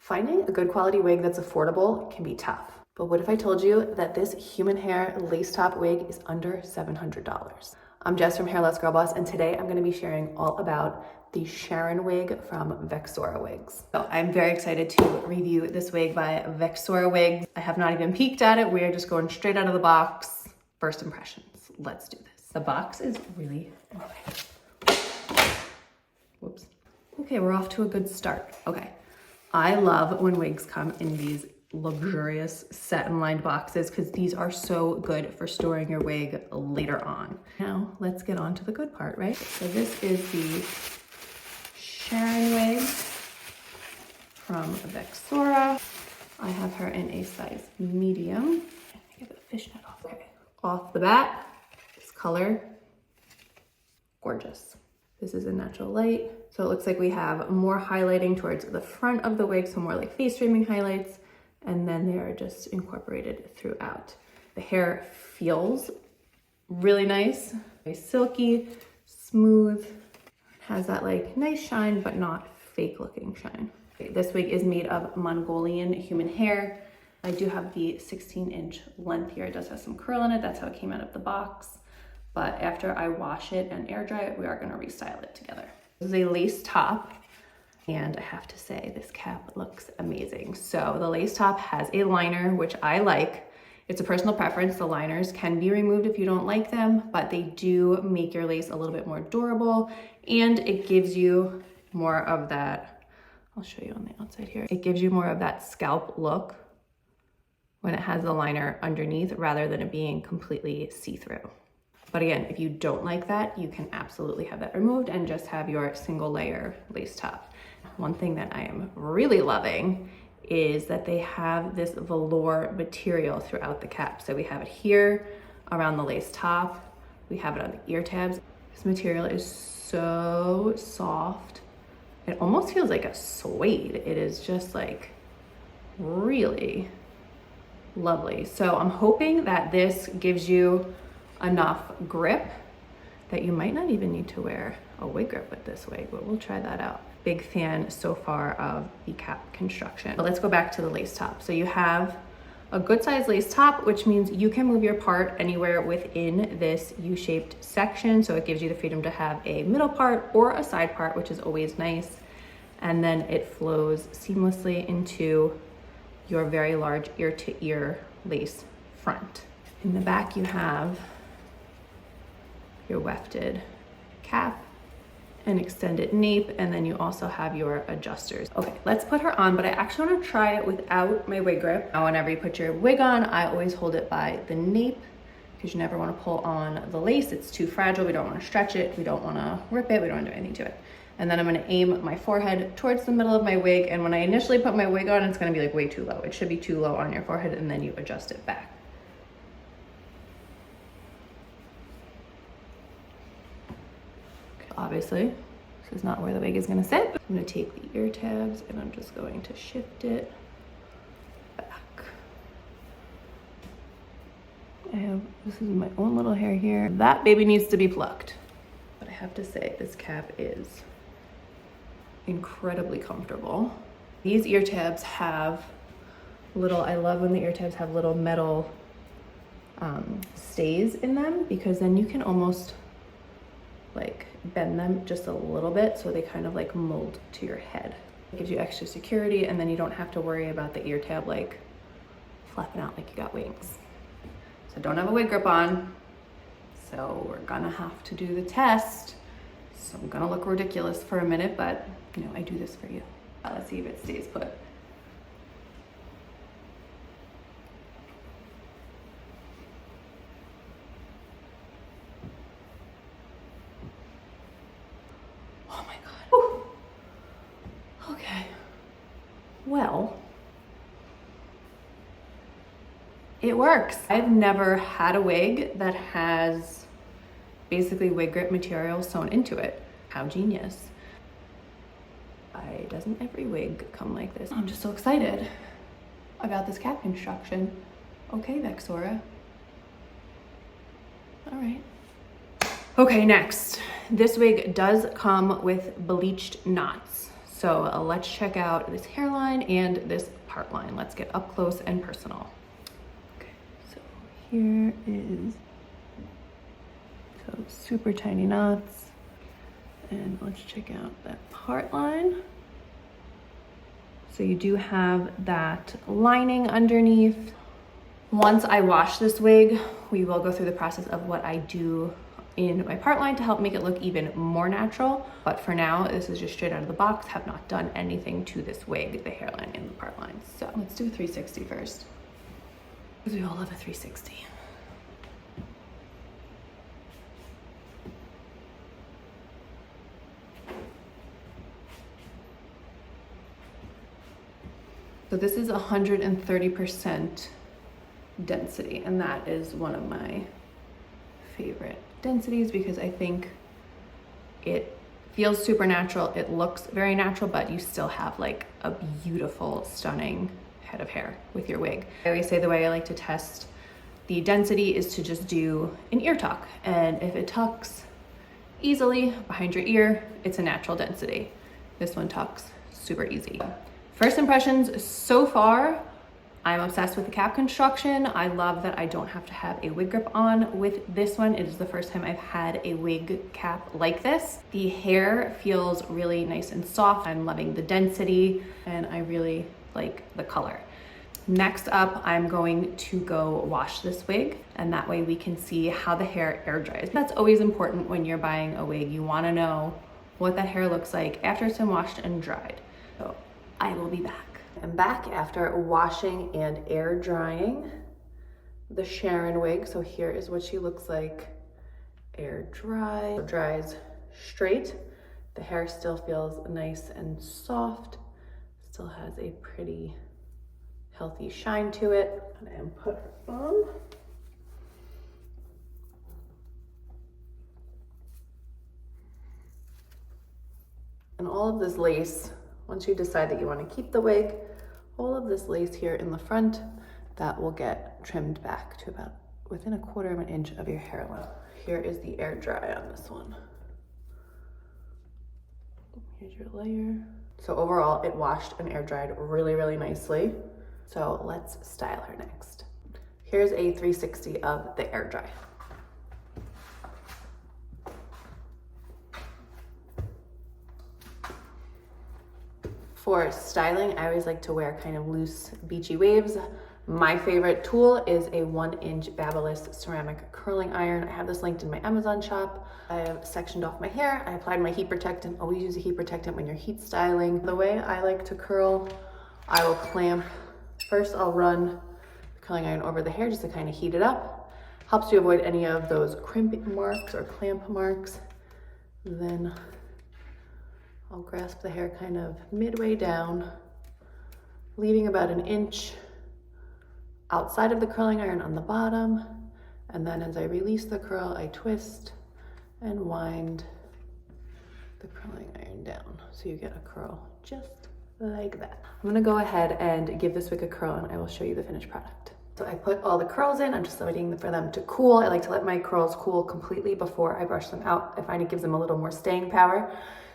Finding a good quality wig that's affordable can be tough. But what if I told you that this human hair lace top wig is under $700? I'm Jess from Hairless Girl Boss, and today I'm going to be sharing all about the Sharon Wig from Vexorawigs. So I'm very excited to review this wig by Vexorawigs. I have not even peeked at it. We are just going straight out of the box. First impressions. Let's do this. The box is really okay. Whoops. Okay, we're off to a good start. Okay. I love when wigs come in these luxurious satin-lined boxes because these are so good for storing your wig later on. Now, let's get on to the good part, right? So this is the Sharon Wig from Vexora. I have her in a size medium. I get the fishnet off. Okay, off the bat, this color, gorgeous. This is a natural light. So it looks like we have more highlighting towards the front of the wig, so more like face framing highlights, and then they are just incorporated throughout. The hair feels really nice, very silky, smooth, has that like nice shine, but not fake looking shine. Okay, this wig is made of Mongolian human hair. I do have the 16-inch length here. It does have some curl in it. That's how it came out of the box. But after I wash it and air dry it, we are gonna restyle it together. This is a lace top, and I have to say this cap looks amazing. So the lace top has a liner, which I like. It's a personal preference. The liners can be removed if you don't like them, but they do make your lace a little bit more durable, and it gives you more of that, I'll show you on the outside here. It gives you more of that scalp look when it has the liner underneath rather than it being completely see-through. But again, if you don't like that, you can absolutely have that removed and just have your single layer lace top. One thing that I am really loving is that they have this velour material throughout the cap. So we have it here around the lace top. We have it on the ear tabs. This material is so soft. It almost feels like a suede. It is just like really lovely. So I'm hoping that this gives you enough grip that you might not even need to wear a wig grip with this wig, but we'll try that out. Big fan so far of the cap construction. But let's go back to the lace top. So you have a good size lace top, which means you can move your part anywhere within this U-shaped section. So it gives you the freedom to have a middle part or a side part, which is always nice. And then it flows seamlessly into your very large ear-to-ear lace front. In the back, you have your wefted cap, an extended nape, and then you also have your adjusters. Okay, let's put her on, but I actually want to try it without my wig grip. Now, whenever you put your wig on, I always hold it by the nape because you never want to pull on the lace. It's too fragile. We don't want to stretch it. We don't want to rip it. We don't want to do anything to it. And then I'm going to aim my forehead towards the middle of my wig. And when I initially put my wig on, it's going to be like way too low. It should be too low on your forehead, and then you adjust it back. Obviously, this is not where the wig is gonna sit. I'm gonna take the ear tabs and I'm just going to shift it back. This is my own little hair here. That baby needs to be plucked. But I have to say, this cap is incredibly comfortable. These ear tabs have I love when the ear tabs have little metal stays in them, because then you can almost like bend them just a little bit so they kind of like mold to your head. It gives you extra security, and then you don't have to worry about the ear tab like flapping out like you got wings. So don't have a wig grip on, so we're gonna have to do the test. So I'm gonna look ridiculous for a minute, but you know, I do this for you. Let's see if it stays put. Well, it works. I've never had a wig that has basically wig grip material sewn into it. How genius. Why doesn't every wig come like this? I'm just so excited about this cap construction. Okay, Vexora. All right. Okay, next. This wig does come with bleached knots. So let's check out this hairline and this part line. Let's get up close and personal. Okay, so here is super tiny knots. And let's check out that part line. So you do have that lining underneath. Once I wash this wig, we will go through the process of what I do in my part line to help make it look even more natural. But for now, this is just straight out of the box. Have not done anything to this wig, the hairline and the part line. So let's do a 360 first, because we all love a 360. So this is 130% density, and that is one of my favorite densities because I think it feels super natural. It looks very natural, but you still have like a beautiful, stunning head of hair with your wig. I always say the way I like to test the density is to just do an ear tuck, and if it tucks easily behind your ear, it's a natural density. This one tucks super easy. First impressions so far, I'm obsessed with the cap construction. I love that I don't have to have a wig grip on with this one. It is the first time I've had a wig cap like this. The hair feels really nice and soft. I'm loving the density, and I really like the color. Next up, I'm going to go wash this wig, and that way we can see how the hair air dries. That's always important when you're buying a wig. You wanna know what that hair looks like after it's been washed and dried. So I will be back. I'm back after washing and air drying the Sharon wig. So here is what she looks like air dry. It dries straight. The hair still feels nice and soft. Still has a pretty healthy shine to it. And put her on. And all of this lace, once you decide that you want to keep the wig, all of this lace here in the front, that will get trimmed back to about within 1/4 of an inch of your hairline. Here is the air dry on this one. Here's your layer. So overall, it washed and air dried really, really nicely. So let's style her next. Here's a 360 of the air dry. For styling, I always like to wear kind of loose, beachy waves. My favorite tool is a 1-inch Babyliss ceramic curling iron. I have this linked in my Amazon shop. I have sectioned off my hair. I applied my heat protectant. Always use a heat protectant when you're heat styling. The way I like to curl, I will clamp. First, I'll run the curling iron over the hair just to kind of heat it up. Helps you avoid any of those crimp marks or clamp marks. Then I'll grasp the hair kind of midway down, leaving about 1 inch outside of the curling iron on the bottom. And then as I release the curl, I twist and wind the curling iron down. So you get a curl just like that. I'm gonna go ahead and give this wig a curl, and I will show you the finished product. So I put all the curls in. I'm just waiting for them to cool. I like to let my curls cool completely before I brush them out. I find it gives them a little more staying power.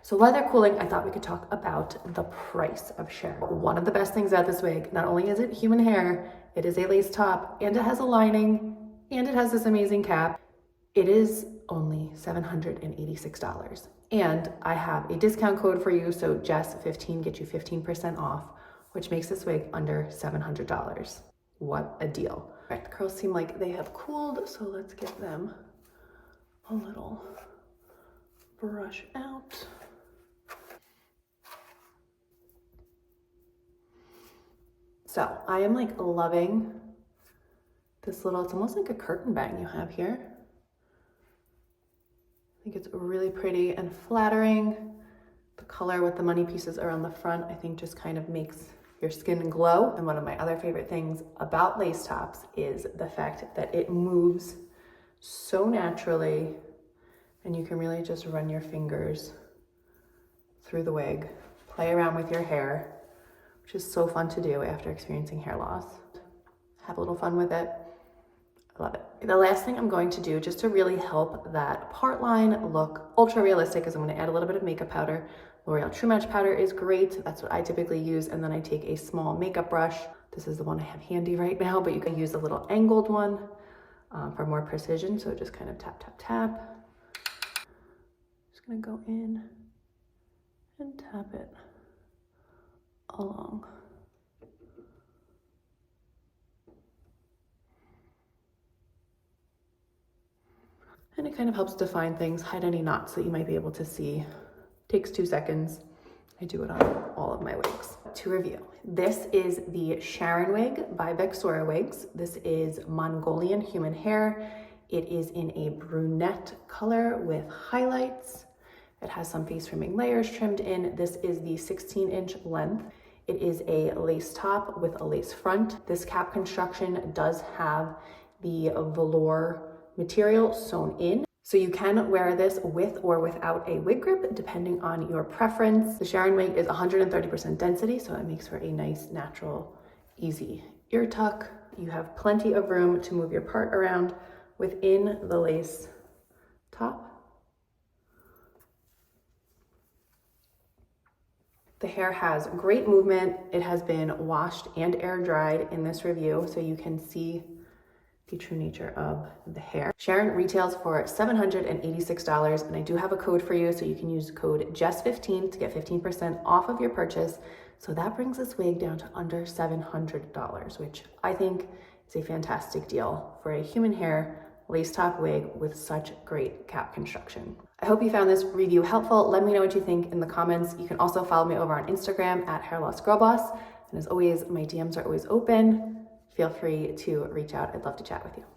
So while they're cooling, I thought we could talk about the price of Sharon. One of the best things about this wig, not only is it human hair, it is a lace top, and it has a lining, and it has this amazing cap. It is only $786. And I have a discount code for you, so Jess15 gets you 15% off, which makes this wig under $700. What a deal. All right, the curls seem like they have cooled, so let's give them a little brush out. So I am like loving this little, it's almost like a curtain bang you have here. I think it's really pretty and flattering. The color with the money pieces around the front, I think just kind of makes your skin glow. And one of my other favorite things about lace tops is the fact that it moves so naturally, and you can really just run your fingers through the wig, play around with your hair, which is so fun to do after experiencing hair loss. Have a little fun with it. I love it. The last thing I'm going to do just to really help that part line look ultra realistic is I'm going to add a little bit of makeup powder. L'Oreal True Match powder is great. That's what I typically use. And then I take a small makeup brush. This is the one I have handy right now, but you can use a little angled one for more precision. So just kind of tap, tap, tap. Just going to go in and tap it along. And it kind of helps define things, hide any knots that you might be able to see. Takes 2 seconds. I do it on all of my wigs. To review, this is the Sharon Wig by Vexorawigs. This is Mongolian human hair. It is in a brunette color with highlights. It has some face trimming layers trimmed in. This is the 16-inch length. It is a lace top with a lace front. This cap construction does have the velour material sewn in. So you can wear this with or without a wig grip, depending on your preference. The Sharon Wig is 130% density, so it makes for a nice, natural, easy ear tuck. You have plenty of room to move your part around within the lace top. The hair has great movement. It has been washed and air dried in this review, so you can see the true nature of the hair. Sharon retails for $786, and I do have a code for you, so you can use code JESS15 to get 15% off of your purchase. So that brings this wig down to under $700, which I think is a fantastic deal for a human hair lace top wig with such great cap construction. I hope you found this review helpful. Let me know what you think in the comments. You can also follow me over on Instagram at hairlossgirlboss. And as always, my DMs are always open. Feel free to reach out. I'd love to chat with you.